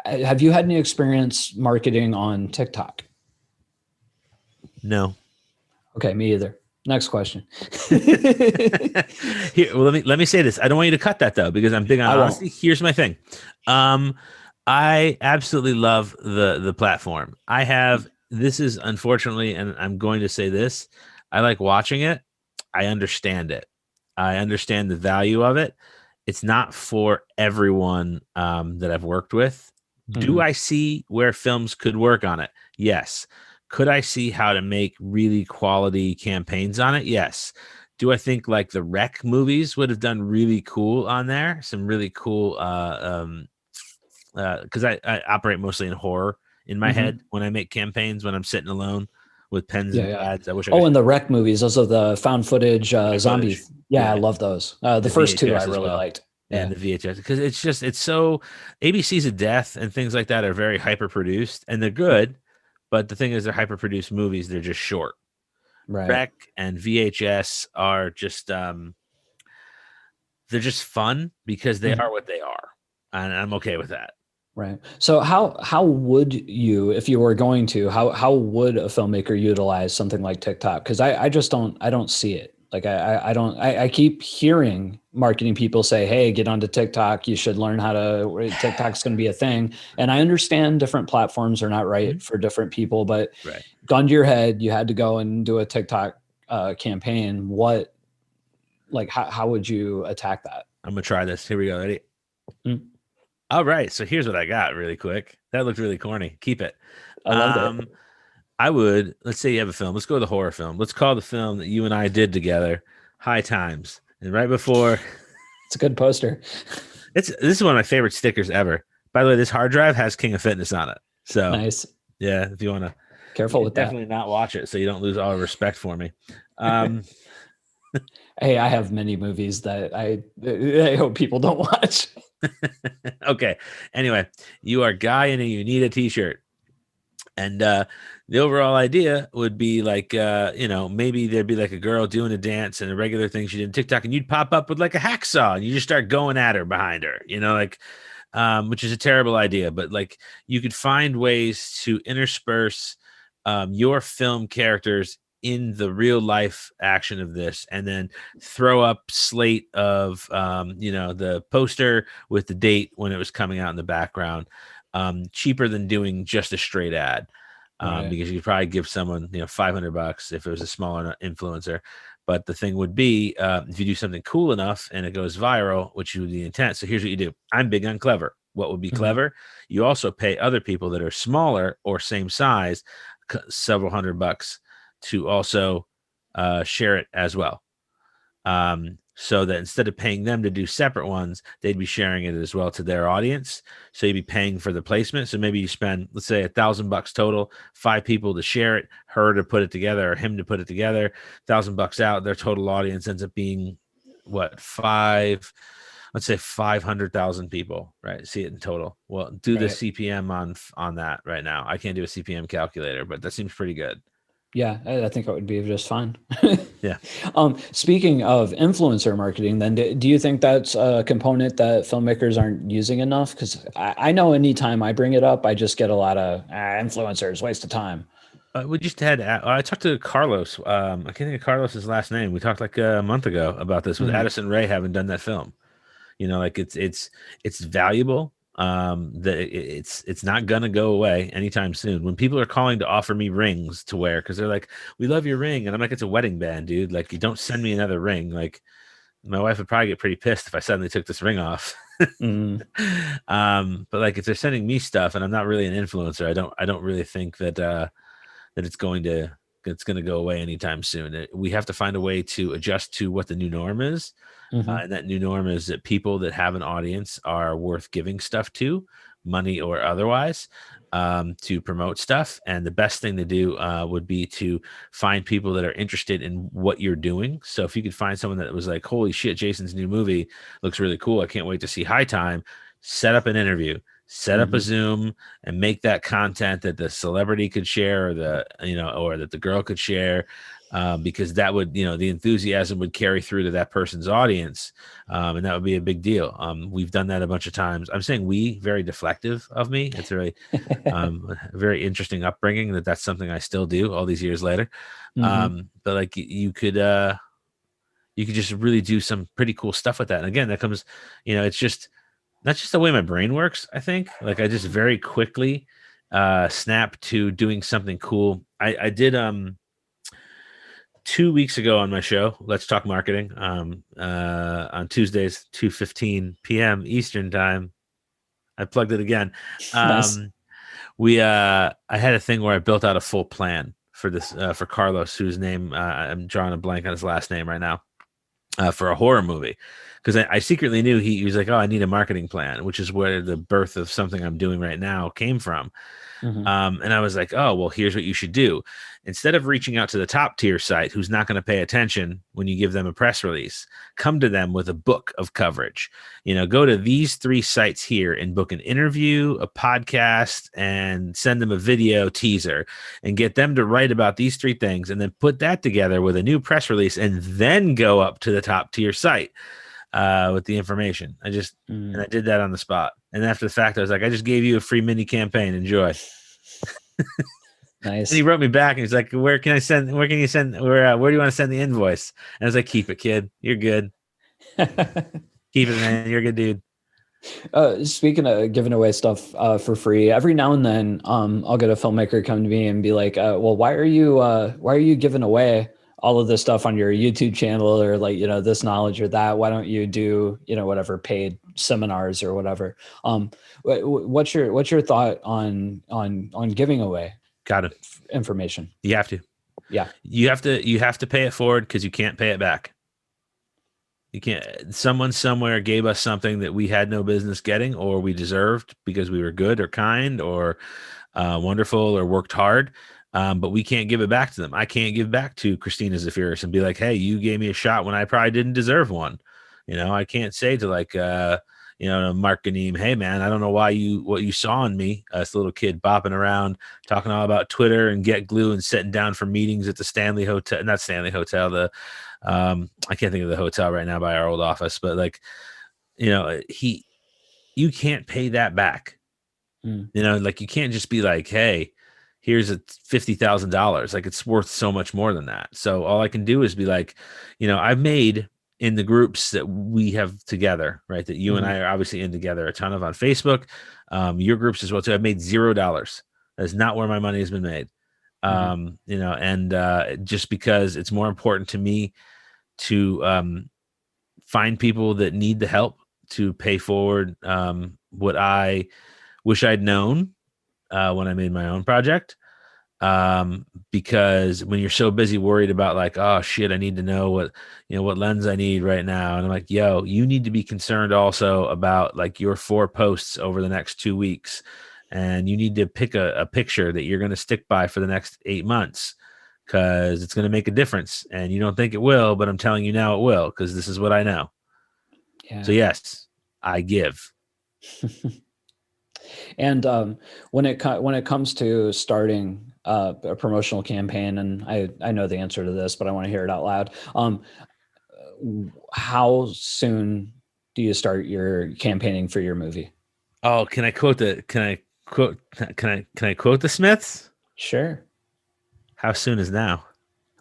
have you had any experience marketing on TikTok? No. Okay, me either. Next question. Here, well, let me say this. I don't want you to cut that though, because I'm big on I honesty. won't. Here's my thing. Um, I absolutely love the platform. I have this is unfortunately, and I'm going to say this. I like watching it. I understand it. I understand the value of it. It's not for everyone that I've worked with. Do Mhm. I see where films could work on it? Yes. Could I see how to make really quality campaigns on it? Yes. Do I think like the Rec movies would have done really cool on there? Some really cool because I operate mostly in horror in my Mhm. head when I make campaigns when I'm sitting alone with pens Yeah, and yeah. pads. I wish I Oh, could and the Rec movies, those are the found footage show zombie. footage. Yeah, I Yeah, love those. The the first two I VHS as really well, liked. and Yeah. the VHS because it's so ABC's of death and things like that are very hyper produced and they're good, but the thing is they're hyper produced movies. They're just short. Right. Rec and VHS are just they're just fun because they Mhm. are what they are, and I'm okay with that. Right. So how would you, if you were going to, how would a filmmaker utilize something like TikTok? Because I just don't see it. Like I don't, I keep hearing marketing people say, hey, get onto TikTok. You should learn how to, TikTok's going to be a thing. And I understand different platforms are not right for different people, but Right. gun to your head, you had to go and do a TikTok campaign. What, like, how would you attack that? I'm gonna try this. Here we go. Ready? Mm, All right. So here's what I got really quick. That looked really corny. Keep it. I loved it. Um, I would, let's say you have a film. Let's go with a horror film. Let's call the film that you and I did together High Times. And right before, It's a good poster. this is one of my favorite stickers ever. By the way, this hard drive has King of Fitness on it. So Nice. yeah, if you want to, Careful with that. definitely not watch it so you don't lose all respect for me. Um, Hey, I have many movies that I hope people don't watch. okay. Anyway, you are Guy and you need a t-shirt. And the overall idea would be like, maybe there'd be like a girl doing a dance and a regular thing she did on TikTok, and you'd pop up with like a hacksaw and you just start going at her behind her, which is a terrible idea. But like you could find ways to intersperse your film characters in the real life action of this, and then throw up slate of, the poster with the date when it was coming out in the background. Cheaper than doing just a straight ad, Right. because you could probably give someone $500 if it was a smaller influencer. But the thing would be, if you do something cool enough and it goes viral, which would be the intent. So here's what you do. I'm big on clever. What would be clever? You also pay other people that are smaller or same size several $100 to also share it as well. So that instead of paying them to do separate ones, they'd be sharing it as well to their audience. So you'd be paying for the placement. So maybe you spend, let's say, $1,000 total, 5 people to share it, her to put it together, or him to put it together. $1,000 out, their total audience ends up being what, let's say 500,000 people, right? See it in total. Well, do the Right. CPM on that right now. I can't do a CPM calculator, but that seems pretty good. Yeah, I think it would be just fine. Yeah. Speaking of influencer marketing, then do you think that's a component that filmmakers aren't using enough? Because I know anytime I bring it up, I just get a lot of influencers, waste of time. We just had. I talked to Carlos. I can't think of Carlos's last name. We talked like a month ago about this with Mhm. Addison Rae having done that film. Like it's valuable. That it's not gonna go away anytime soon. When people are calling to offer me rings to wear because they're like, "We love your ring," and I'm like, "It's a wedding band, dude. Like, you don't send me another ring." Like, my wife would probably get pretty pissed if I suddenly took this ring off. Mhm. But like if they're sending me stuff and I'm not really an influencer, I don't really think that it's going to go away anytime soon. We have to find a way to adjust to what the new norm is. Mhm. And that new norm is that people that have an audience are worth giving stuff to, money or otherwise, to promote stuff. And the best thing to do would be to find people that are interested in what you're doing. So if you could find someone that was like, holy shit, Jason's new movie looks really cool. I can't wait to see High Time. Set up an interview, set up a Mhm. Zoom, and make that content that the celebrity could share, or that the girl could share, because that would, the enthusiasm would carry through to that person's audience, and that would be a big deal. We've done that a bunch of times. I'm saying we, very deflective of me. It's very, a very interesting upbringing that's something I still do all these years later. Mhm. But like you could just really do some pretty cool stuff with that. And again, that comes, it's just that's just the way my brain works. I think like I just very quickly snap to doing something cool. I did 2 weeks ago on my show, Let's Talk Marketing, on Tuesdays, 2:15 p.m. Eastern time. I plugged it again. Nice. Um, I had a thing where I built out a full plan for this, for Carlos, whose name, I'm drawing a blank on his last name right now, for a horror movie, because I secretly knew he was like, oh, I need a marketing plan, which is where the birth of something I'm doing right now came from. Mhm. And I was like, oh, well, here's what you should do. Instead of reaching out to the top tier site who's not going to pay attention when you give them a press release, come to them with a book of coverage. Go to these 3 sites here and book an interview, a podcast, and send them a video teaser and get them to write about these 3 things, and then put that together with a new press release and then go up to the top tier site with the information. And Mhm. I did that on the spot. And after the fact, I was like, I just gave you a free mini campaign. Enjoy. And he Nice. wrote me back and he's like, where can you send, where do you want to send the invoice? And I was like, keep it, kid. You're good. Keep it, man. You're a good dude. Speaking of giving away stuff for free, every now and then I'll get a filmmaker come to me and be like, well, why are you giving away all of this stuff on your YouTube channel, or like, this knowledge or that? Why don't you do, whatever, paid seminars or whatever? What's your thought on giving away Got it. information? You have to. Yeah. You have to pay it forward because you can't pay it back. You can't. Someone somewhere gave us something that we had no business getting, or we deserved because we were good or kind or wonderful or worked hard. But we can't give it back to them. I can't give back to Christina Zafiris and be like, "Hey, you gave me a shot when I probably didn't deserve one." I can't say to like, Mark Ganeem, "Hey, man, I don't know what you saw in me, this little kid bopping around talking all about Twitter and Get Glue and sitting down for meetings at the Stanley Hotel, not Stanley Hotel, the I can't think of the hotel right now by our old office, but like, you can't pay that back. Like you can't just be like, hey, here's a $50,000. Like it's worth so much more than that. So all I can do is be like, I've made in the groups that we have together, right? That you and I are obviously in together, a ton of on Facebook, your groups as well too. I've made $0. That's not where my money has been made. Just because it's more important to me to find people that need the help to pay forward what I wish I'd known when I made my own project. Because when you're so busy worried about like, oh shit, I need to know what lens I need right now. And I'm like, yo, you need to be concerned also about like your 4 posts over the next 2 weeks. And you need to pick a picture that you're going to stick by for the next 8 months because it's going to make a difference. And you don't think it will, but I'm telling you now it will because this is what I know. Yeah. So yes, I give. And when it comes to starting a promotional campaign, and I know the answer to this, but I want to hear it out loud. How soon do you start your campaigning for your movie? Oh, can I quote the Smiths? Sure. How soon is now?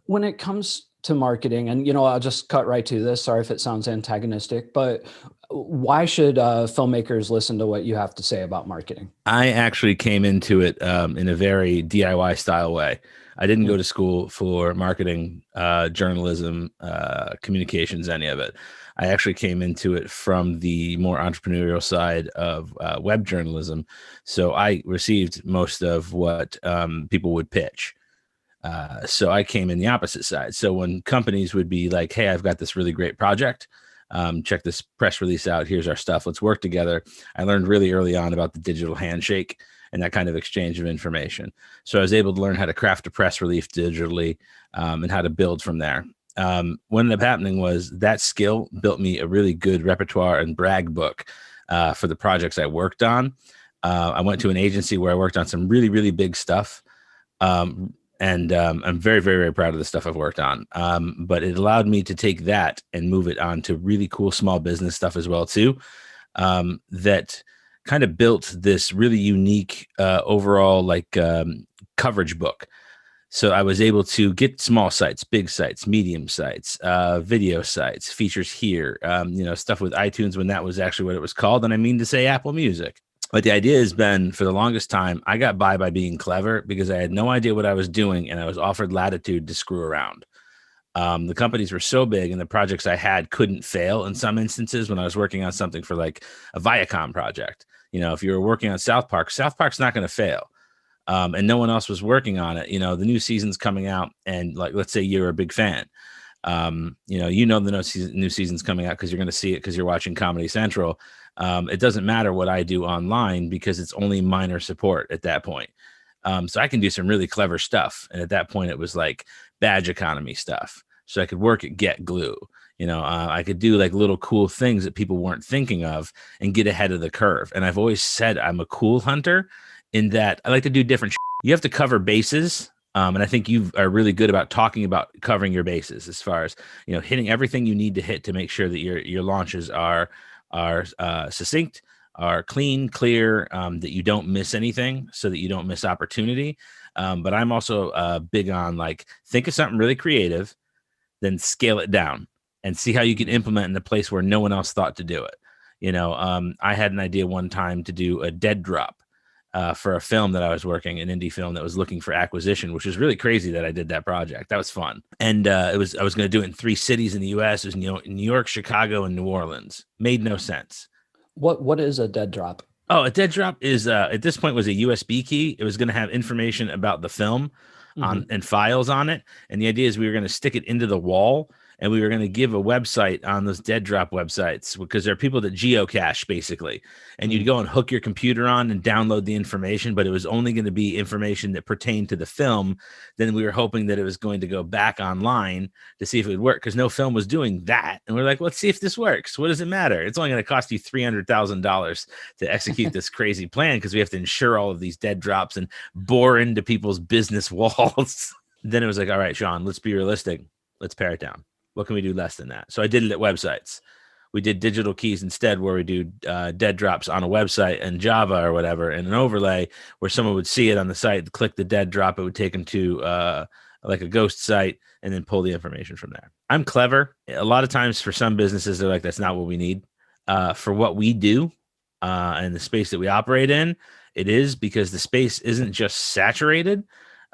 When it comes to marketing, and I'll just cut right to this. Sorry if it sounds antagonistic, but why should filmmakers listen to what you have to say about marketing? I actually came into it in a very DIY style way. I didn't go to school for marketing, journalism, communications, any of it. I actually came into it from the more entrepreneurial side of web journalism. So I received most of what people would pitch. So I came in the opposite side. So when companies would be like, hey, I've got this really great project. Check this press release out. Here's our stuff. Let's work together. I learned really early on about the digital handshake and that kind of exchange of information. So I was able to learn how to craft a press release digitally and how to build from there. What ended up happening was that skill built me a really good repertoire and brag book for the projects I worked on. I went to an agency where I worked on some really, really big stuff. And I'm very, very, very proud of the stuff I've worked on. But it allowed me to take that and move it on to really cool small business stuff as well, too. That kind of built this really unique overall coverage book. So I was able to get small sites, big sites, medium sites, video sites, features here, stuff with iTunes when that was actually what it was called. And I mean to say Apple Music. But the idea has been, for the longest time, I got by being clever because I had no idea what I was doing and I was offered latitude to screw around. The companies were so big and the projects I had couldn't fail in some instances when I was working on something for like a Viacom project. If you were working on South Park's not going to fail. And no one else was working on it. The new season's coming out and like, let's say you're a big fan. The new season's coming out because you're going to see it because you're watching Comedy Central. It doesn't matter what I do online because it's only minor support at that point. So I can do some really clever stuff. And at that point, it was like badge economy stuff. So I could work at Get Glue. I could do like little cool things that people weren't thinking of and get ahead of the curve. And I've always said I'm a cool hunter in that I like to do different shit. You have to cover bases. And I think you are really good about talking about covering your bases as far as, hitting everything you need to hit to make sure that your launches are succinct, are clean, clear, that you don't miss anything so that you don't miss opportunity. But I'm also big on like, think of something really creative, then scale it down and see how you can implement in a place where no one else thought to do it. I had an idea one time to do a dead drop for a film that I was working, an indie film that was looking for acquisition, which was really crazy that I did that project. That was fun. And I was going to do it in 3 cities in the US. It was New York, Chicago, and New Orleans. Made no sense. What is a dead drop? Oh, a dead drop is at this point was a USB key. It was going to have information about the film and files on it. And the idea is we were going to stick it into the wall, and we were going to give a website on those dead drop websites, because there are people that geocache basically, and you'd go and hook your computer on and download the information, but it was only going to be information that pertained to the film. Then we were hoping that it was going to go back online to see if it would work, because no film was doing that. And we're like, let's see if this works. What does it matter? It's only going to cost you $300,000 to execute this crazy plan, because we have to insure all of these dead drops and bore into people's business walls. Then it was like, all right, Shawn, let's be realistic. Let's pare it down. What can we do less than that? So I did it at websites. We did digital keys instead, where we do dead drops on a website in Java or whatever, and an overlay where someone would see it on the site, click the dead drop, it would take them to like a ghost site, and then pull the information from there. I'm clever. A lot of times for some businesses, they're like, that's not what we need. For what we do and the space that we operate in, it is, because the space isn't just saturated.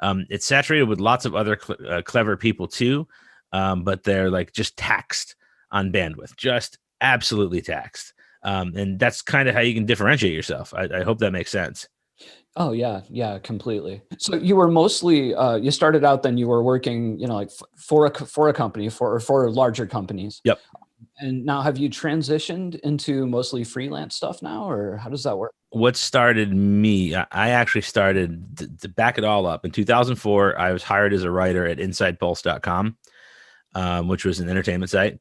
It's saturated with lots of other clever people too. But they're like just taxed on bandwidth, just absolutely taxed. And that's kind of how you can differentiate yourself. I hope that makes sense. Oh yeah. Yeah, completely. So you were mostly, you started out, then you were working, like for a company, for larger companies. Yep. And now have you transitioned into mostly freelance stuff now, or how does that work? What started me, I actually started to back it all up. In 2004, I was hired as a writer at Insidepulse.com. Which was an entertainment site,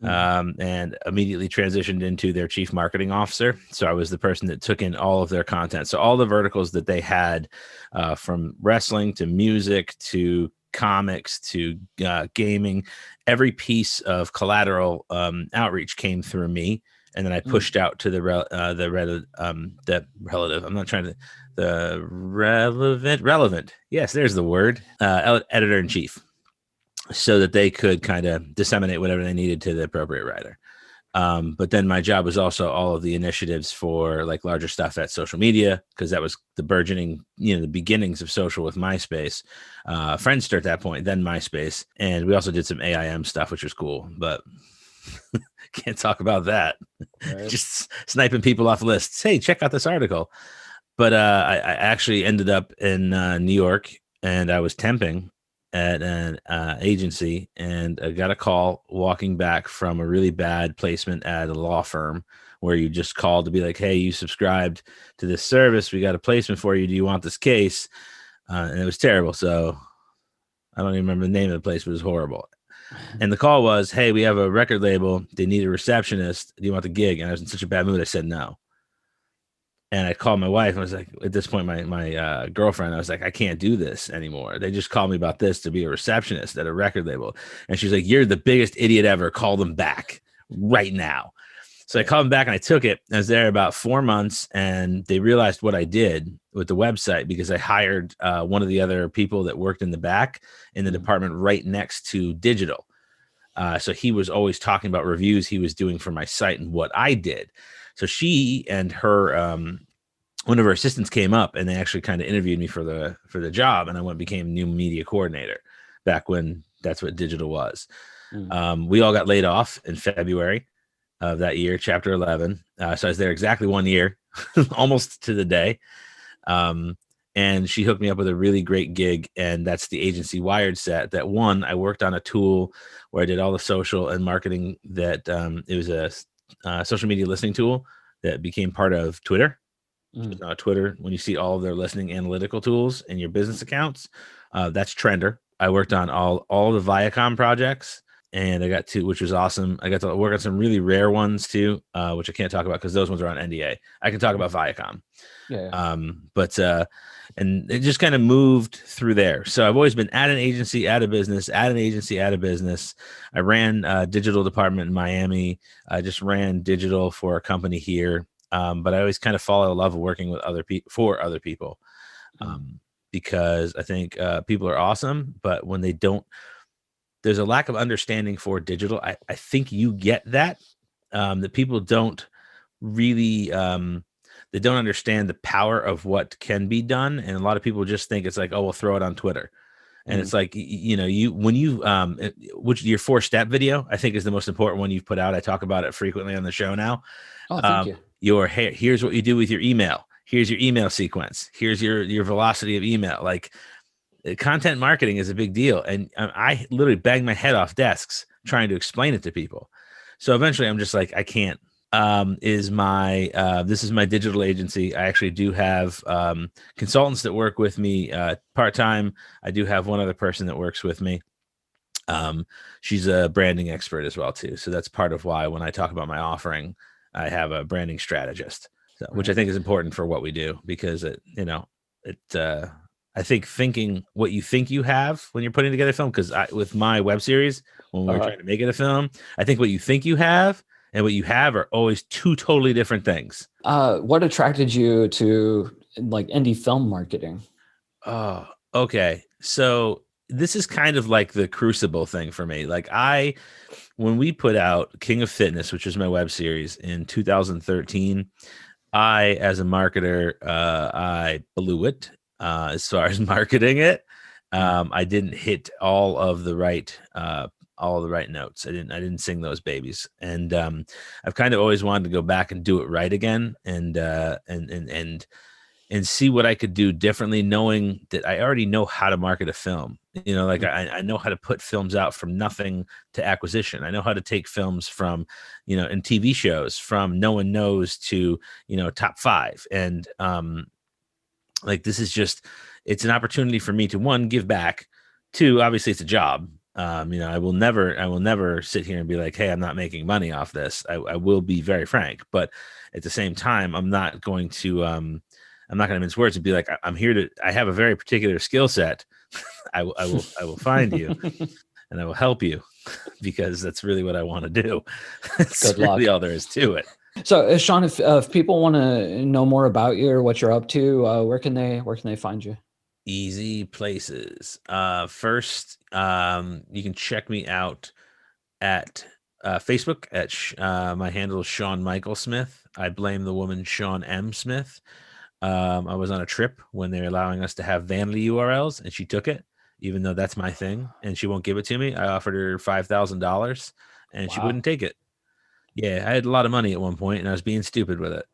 and immediately transitioned into their chief marketing officer. So I was the person that took in all of their content. So all the verticals that they had, from wrestling to music to comics to gaming, every piece of collateral outreach came through me. And then I pushed out to the relevant. Yes, there's the word, editor in chief, so that they could kind of disseminate whatever they needed to the appropriate writer. But then my job was also all of the initiatives for like larger stuff at social media, because that was the burgeoning, the beginnings of social with MySpace, Friendster at that point, then MySpace. And we also did some AIM stuff, which was cool, but can't talk about that. Right. Just sniping people off lists. Hey, check out this article. But I actually ended up in New York, and I was temping at an agency, and I got a call walking back from a really bad placement at a law firm, where you just called to be like, hey, you subscribed to this service, we got a placement for you, do you want this case? And it was terrible. So I don't even remember the name of the place, but it was horrible. And the call was, hey, we have a record label, they need a receptionist, do you want the gig? And I was in such a bad mood, I said no. And I called my wife, and I was like, at this point, my girlfriend, I was like, I can't do this anymore. They just called me about this to be a receptionist at a record label. And she's like, you're the biggest idiot ever. Call them back right now. So I called them back, and I took it. I was there about 4 months, and they realized what I did with the website, because I hired one of the other people that worked in the back in the department right next to digital. So he was always talking about reviews he was doing for my site and what I did. So she and her, one of her assistants came up, and they actually kind of interviewed me for the job. And I became new media coordinator back when that's what digital was. We all got laid off in February of that year, chapter 11. So I was there exactly 1 year, almost to the day. And she hooked me up with a really great gig. And that's the agency Wired set. That one, I worked on a tool where I did all the social and marketing that it was a social media listening tool that became part of Twitter. Twitter, when you see all of their listening analytical tools in your business accounts, that's Trender. I worked on all the Viacom projects, and I got to, which was awesome. I got to work on some really rare ones too, which I can't talk about because those ones are on NDA. I can talk about Viacom. Yeah. And it just kind of moved through there. So I've always been at an agency, at a business, at an agency, at a business. I ran a digital department in Miami. I just ran digital for a company here. But I always kind of fall in love with working with other people for other people, because I think people are awesome, but when they don't, there's a lack of understanding for digital. I think you get that, that people don't really, they don't understand the power of what can be done. And a lot of people just think it's like, oh, we'll throw it on Twitter. And it's like, you know, when you, which your 4-step video, I think is the most important one you've put out. I talk about it frequently on the show now. Oh, thank you. Here's what you do with your email. Here's your email sequence. Here's your velocity of email. Like, content marketing is a big deal. And I literally bang my head off desks trying to explain it to people. So eventually I'm just like, I can't. This is my digital agency. I actually do have consultants that work with me part-time. I do have one other person that works with me. She's a branding expert as well too. So that's part of why when I talk about my offering, I have a branding strategist, which I think is important for what we do, because I think thinking what you think you have when you're putting together a film, because with my web series, when we were trying to make it a film, I think what you think you have and what you have are always two totally different things. What attracted you to like indie film marketing? Oh, okay. So this is kind of like the Crucible thing for me. Like when we put out King of Fitness, which was my web series in 2013, as a marketer, I blew it as far as marketing it. I didn't hit all of the right notes. I didn't sing those babies. And I've kind of always wanted to go back and do it right again, and see what I could do differently, knowing that I already know how to market a film. You know, like I know how to put films out from nothing to acquisition. I know how to take films from, in TV shows, from no one knows to, top 5. And like, this is just, it's an opportunity for me to, 1, give back. 2, obviously it's a job. I will never sit here and be like, hey, I'm not making money off this. I will be very frank, but at the same time, I'm not going to mince words and be like, I have a very particular skill set. I will find you and I will help you, because that's really what I want to do. That's really all there is to it. So Shawn, if people want to know more about you or what you're up to, where can they find you? Easy places. First, you can check me out at Facebook at my handle is Shawn Michael Smith. I blame the woman Shawn M Smith. I was on a trip when they were allowing us to have vanity URLs, and she took it, even though that's my thing, and she won't give it to me. I offered her $5,000 and she wouldn't take it. Yeah, I had a lot of money at one point and I was being stupid with it.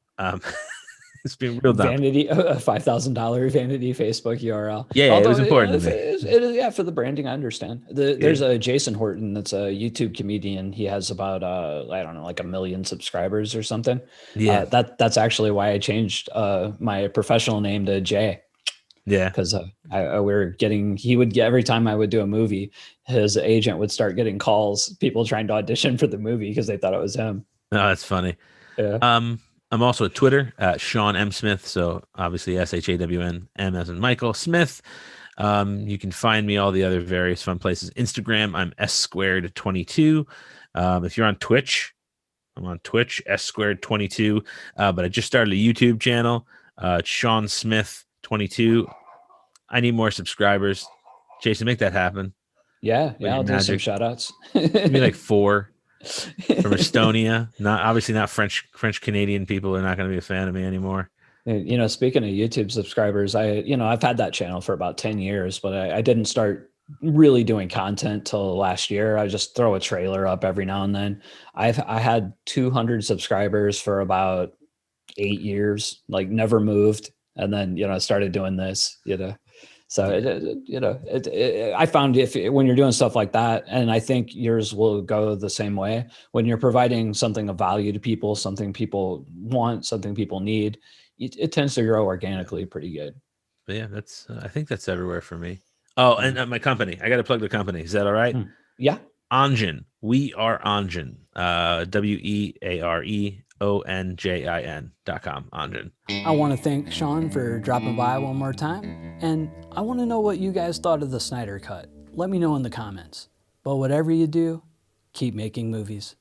It's been real dumb. Vanity, a $5,000 vanity Facebook URL. Yeah, although, it was important to me. It is, for the branding, I understand. There's a Jason Horton that's a YouTube comedian. He has about I don't know, like 1 million subscribers or something. Yeah, that's actually why I changed my professional name to J. Yeah, because he would get, every time I would do a movie, his agent would start getting calls, people trying to audition for the movie because they thought it was him. Oh, that's funny. Yeah. I'm also at Twitter at Shawn M Smith. So obviously SHAWN, M as in Michael, Smith. You can find me all the other various fun places. Instagram, I'm S222. If you're on Twitch, I'm on Twitch, S222. But I just started a YouTube channel, Shawn Smith 22. I need more subscribers. Jason, make that happen. Yeah, I'll do some shout outs. Give me like 4 from Estonia. Obviously not French Canadian people are not going to be a fan of me anymore. Speaking of YouTube subscribers, I've had that channel for about 10 years, but I didn't start really doing content till last year. I just throw a trailer up every now and then. I had 200 subscribers for about 8 years, like never moved. And then, I started doing this, So, I found when you're doing stuff like that, and I think yours will go the same way, when you're providing something of value to people, something people want, something people need, it tends to grow organically pretty good. But yeah, I think that's everywhere for me. Oh, and my company, I got to plug the company. Is that all right? Yeah. Onjin. We are Onjin. WEAREONJIN.com. Onjin. I want to thank Shawn for dropping by one more time. And I want to know what you guys thought of the Snyder Cut. Let me know in the comments. But whatever you do, keep making movies.